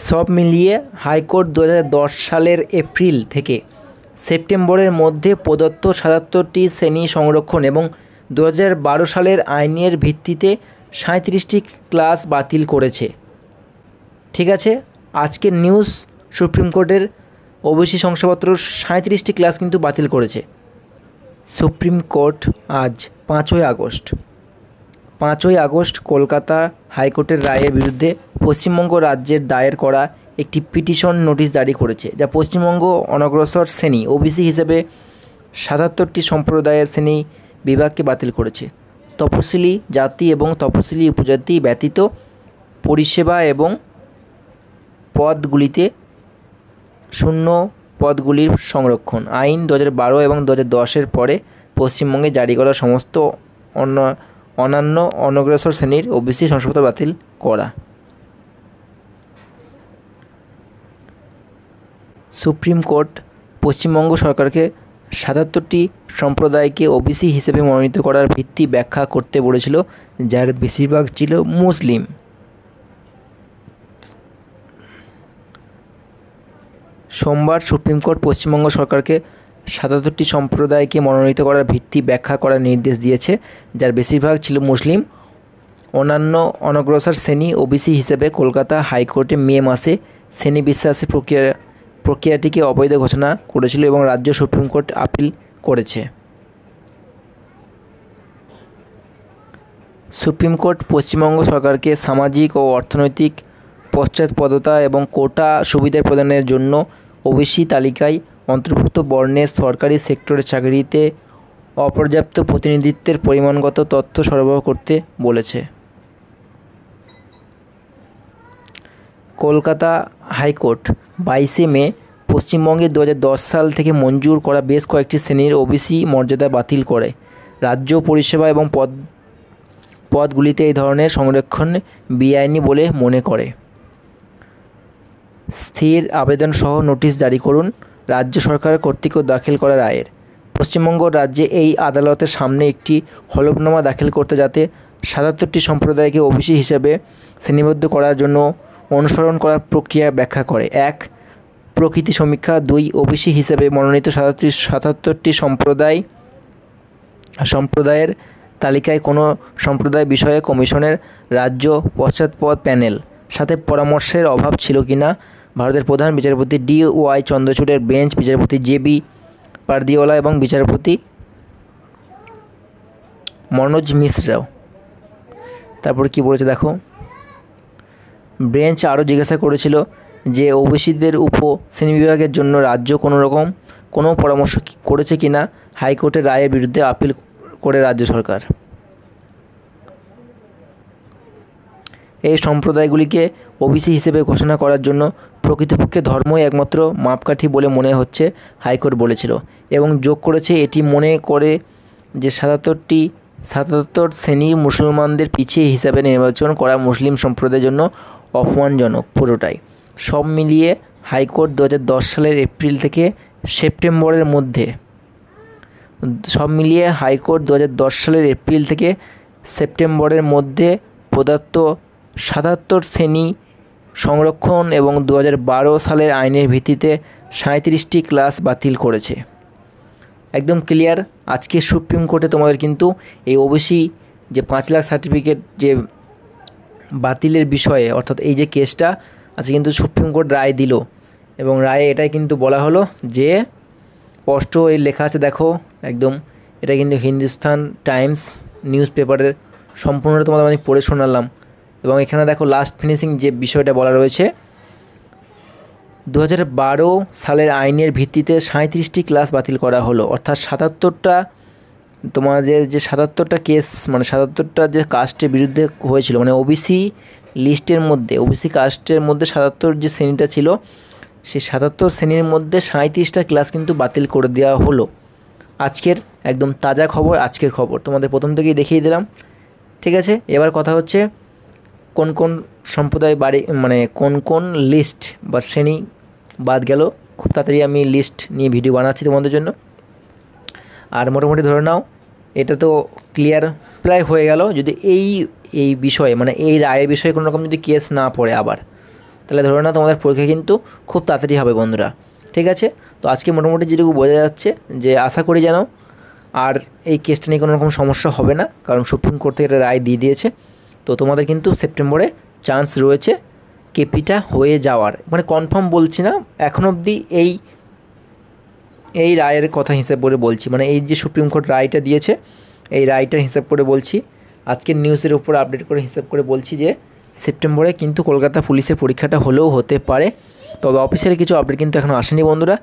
সব মিলিয়ে হাইকোর্ট 2010 সালের এপ্রিল থেকে সেপ্টেম্বরের মধ্যে প্রদত্ত 77টি শ্রেণী সংরক্ষণ এবং 2012 সালের আইনের ভিত্তিতে 37টি ক্লাস বাতিল করেছে। ঠিক আছে, আজকের নিউজ সুপ্রিম কোর্টের ওবিসি শংসাপত্র 37টি ক্লাস কিন্তু বাতিল করেছে সুপ্রিম কোর্ট। আজ 5ই আগস্ট কলকাতা হাইকোর্টের রায়ের বিরুদ্ধে পশ্চিমবঙ্গ রাজ্যের দায়ের করা একটি পিটিশন নোটিশ জারি করেছে, যা পশ্চিমবঙ্গ অনগ্রসর শ্রেণী ওবিসি হিসেবে 77টি সম্প্রদায়ের শ্রেণী বিভাগকে বাতিল করেছে। তপশিলি জাতি এবং তপশিলি উপজাতি ব্যতীত পরিষেবা এবং পদগুলিতে শূন্য পদগুলির সংরক্ষণ আইন 2012 এবং 2010-এর পরে পশ্চিমবঙ্গে জারি করা সমস্ত অন্যান্য অনগ্রসর শ্রেণীর ওবিসি শংসাপত্র বাতিল করা। সুপ্রিম কোর্ট পশ্চিমবঙ্গ সরকারকে 77টি সম্প্রদায়কে ওবিসি হিসেবে মনোনীত করার ভিত্তি ব্যাখ্যা করতে বলেছিল, যার বেশিরভাগ ছিল মুসলিম। সোমবার সুপ্রিম কোর্ট পশ্চিমবঙ্গ সরকারকে 77টি সম্প্রদায়কে মনোনীত করার ভিত্তি ব্যাখ্যা করার নির্দেশ দিয়েছে, যার বেশিরভাগ ছিল মুসলিম। অন্যান্য অনগ্রসর শ্রেণী ওবিসি হিসেবে কলকাতা হাইকোর্টে মে মাসে শ্রেণী বিশ্বাসের প্রক্রিয়াটিকে অবৈধ ঘোষণা করেছিল এবং রাজ্য সুপ্রিম কোর্ট আপিল করেছে। সুপ্রিম কোর্ট পশ্চিমবঙ্গ সরকারকে সামাজিক ও অর্থনৈতিক পশ্চাৎপদতা এবং কোটা সুবিধা প্রদানের জন্য ওবিসি তালিকায় অন্তর্ভুক্ত বর্ণের সরকারি সেক্টরের চাকরিতে অপর্যাপ্ত প্রতিনিধিত্বের পরিমাণগত তথ্য সরবরাহ করতে বলেছে। কলকাতা হাইকোর্ট 22 মে পশ্চিমবঙ্গে 2010 সাল থেকে মঞ্জুর করা বেশ কয়েকটি শ্রেণীর ওবিসি মর্যাদা বাতিল করে। রাজ্য পরিষেবা এবং পদগুলিতে এই ধরনের সংরক্ষণ বেআইনি বলে মনে করে। স্থির আবেদন সহ নোটিশ জারি করুন রাজ্য সরকার কর্তৃক দাখিল করা রায়ের। পশ্চিমবঙ্গ রাজ্যে এই আদালতের সামনে একটি হলফনামা দাখিল করতে, যাতে 77টি সম্প্রদায়কে ওবিসি হিসেবে শ্রেণীবদ্ধ করার জন্য অনুসরণ করার প্রক্রিয়া ব্যাখ্যা করে। 1. প্রকৃতি সমীক্ষা। 2. ওবিসি হিসেবে মনোনীত 77টি সম্প্রদায়ের তালিকায় কোনো সম্প্রদায় বিষয়ে কমিশনের রাজ্য পশ্চাৎপদ প্যানেল সাথে পরামর্শের অভাব ছিল কিনা। ভারতের প্রধান বিচারপতি DY চন্দ্রচূড়ের বেঞ্চ, বিচারপতি JB পারদিওয়ালা এবং বিচারপতি মনোজ মিশ্রাও। তারপর কি বলেছে দেখো, বেঞ্চ আরও জিজ্ঞাসা করেছিল যে ওবিসিদের শ্রেণীবিভাগের জন্য রাজ্য কোনো পরামর্শ করেছে কিনা হাইকোর্টের রায়ের বিরুদ্ধে আপিল করে রাজ্য সরকার। এই সম্প্রদায়গুলিকে ওবিসি হিসেবে ঘোষণা করার জন্য প্রকৃতপক্ষে ধর্মই একমাত্র মাপকাঠি বলে মনে হচ্ছে, হাইকোর্ট বলেছিল, এবং যোগ করেছে এটি মনে করে যে 77 শ্রেণীর মুসলমানদের পিছিয়ে হিসাবে নির্বাচন করা মুসলিম সম্প্রদায়ের জন্য অপমানজনক পুরোটাই। সব মিলিয়ে হাইকোর্ট 2010 সালের এপ্রিল থেকে সেপ্টেম্বরের মধ্যে প্রদত্ত 77 শ্রেণী সংরক্ষণ এবং 2012 সালের আইনের ভিত্তিতে 37টি ক্লাস বাতিল করেছে। একদম ক্লিয়ার। আজকে সুপ্রিম কোর্টে তোমাদের কিন্তু এই ওবিসি যে 5 লাখ সার্টিফিকেট যে বাতিলের বিষয়ে, অর্থাৎ এই যে কেসটা আজকে কিন্তু সুপ্রিম কোর্ট রায় দিল, এবং রায়ে এটাই কিন্তু বলা হলো যে স্পষ্ট এই লেখা আছে, দেখো একদম, এটা কিন্তু হিন্দুস্তান টাইমস নিউজ পেপারের সম্পূর্ণটা তোমাদের আমি পড়ে শোনালাম। এবং এখানে দেখো লাস্ট ফিনিশিং যে বিষয়টা বলা রয়েছে, 2012 সালের আইনের ভিত্তিতে 37টি ক্লাস বাতিল করা হলো, অর্থাৎ 77টা তোমাদের যে 77টা কেস, মানে 77টা যে কাস্টের বিরুদ্ধে হয়েছিল, মানে ওবিসি লিস্টের মধ্যে ওবিসি কাস্টের মধ্যে 77 যে শ্রেণীটা ছিল, সেই 77 শ্রেণীর মধ্যে 37টা ক্লাস কিন্তু বাতিল করে দেওয়া হলো। আজকের একদম তাজা খবর, আজকের খবর তোমাদের প্রথম থেকেই দেখিয়ে দিলাম। ঠিক আছে, এবার কথা হচ্ছে কোন কোন সম্প্রদায় কোন লিস্ট বা শ্রেণী বাদ গেল। খুব তাড়াতাড়ি আমি লিস্ট নিয়ে ভিডিও বানাচ্ছি তোমাদের জন্য। আর মোটামুটি ধরে নাও এটা তো ক্লিয়ার প্রায় হয়ে গেল। যদি এই বিষয়ে, মানে এই রায়ের বিষয়ে কোনো রকম যদি কেস না পড়ে আবার, তাহলে ধরে নাও তোমাদের পরীক্ষা কিন্তু খুব তাড়াতাড়ি হবে বন্ধুরা। ঠিক আছে, তো আজকে মোটামুটি যেটুকু বোঝা যাচ্ছে যে আশা করি যেন আর এই কেসটা নিয়ে কোনো রকম সমস্যা হবে না, কারণ সুপ্রিম কোর্ট থেকে একটা রায় দিয়ে দিয়েছে। তো তোমাদের কিন্তু সেপ্টেম্বরে চান্স রয়েছে কেপিটা হয়ে যাওয়ার, মানে কনফার্ম বলছি না এখন অবধি, এই রায়ের কথা হিসেব করে বলছি, মানে এই যে সুপ্রিম কোর্ট রায়টা দিয়েছে এই রায়টার হিসাব করে বলছি, আজকের নিউজের উপর আপডেট করে হিসাব করে বলছি যে সেপ্টেম্বরে কিন্তু কলকাতা পুলিশের পরীক্ষাটা হলেও হতে পারে। তবে অফিসিয়ালি কিছু আপডেট কিন্তু এখনও আসেনি বন্ধুরা।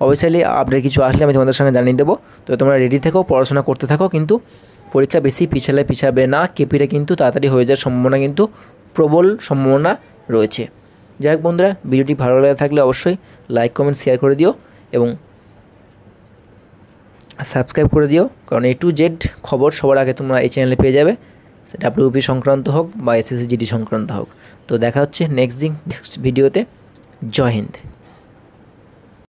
অফিসিয়ালি আপডেট কিছু আসলে আমি তোমাদের সঙ্গে জানিয়ে দেবো। তো তোমরা রেডি থেকো, পড়াশোনা করতে থাকো, কিন্তু পরীক্ষা বেশি পিছাবে না, কেপিটা কিন্তু তাড়াতাড়ি হয়ে যাওয়ার সম্ভাবনা কিন্তু প্রবল সম্ভাবনা রয়েছে। যাই হোক বন্ধুরা, ভিডিওটি ভালো লাগে থাকলে অবশ্যই লাইক কমেন্ট শেয়ার করে দিও এবং সাবস্ক্রাইব করে দিও, কারণ A to Z খবর সবার আগে তোমরা এই চ্যানেলে পেয়ে যাবে, WP সংক্রান্ত হোক বা SSC GD সংক্রান্ত হোক। তো দেখা হচ্ছে নেক্সট ভিডিওতে। জয় হিন্দ।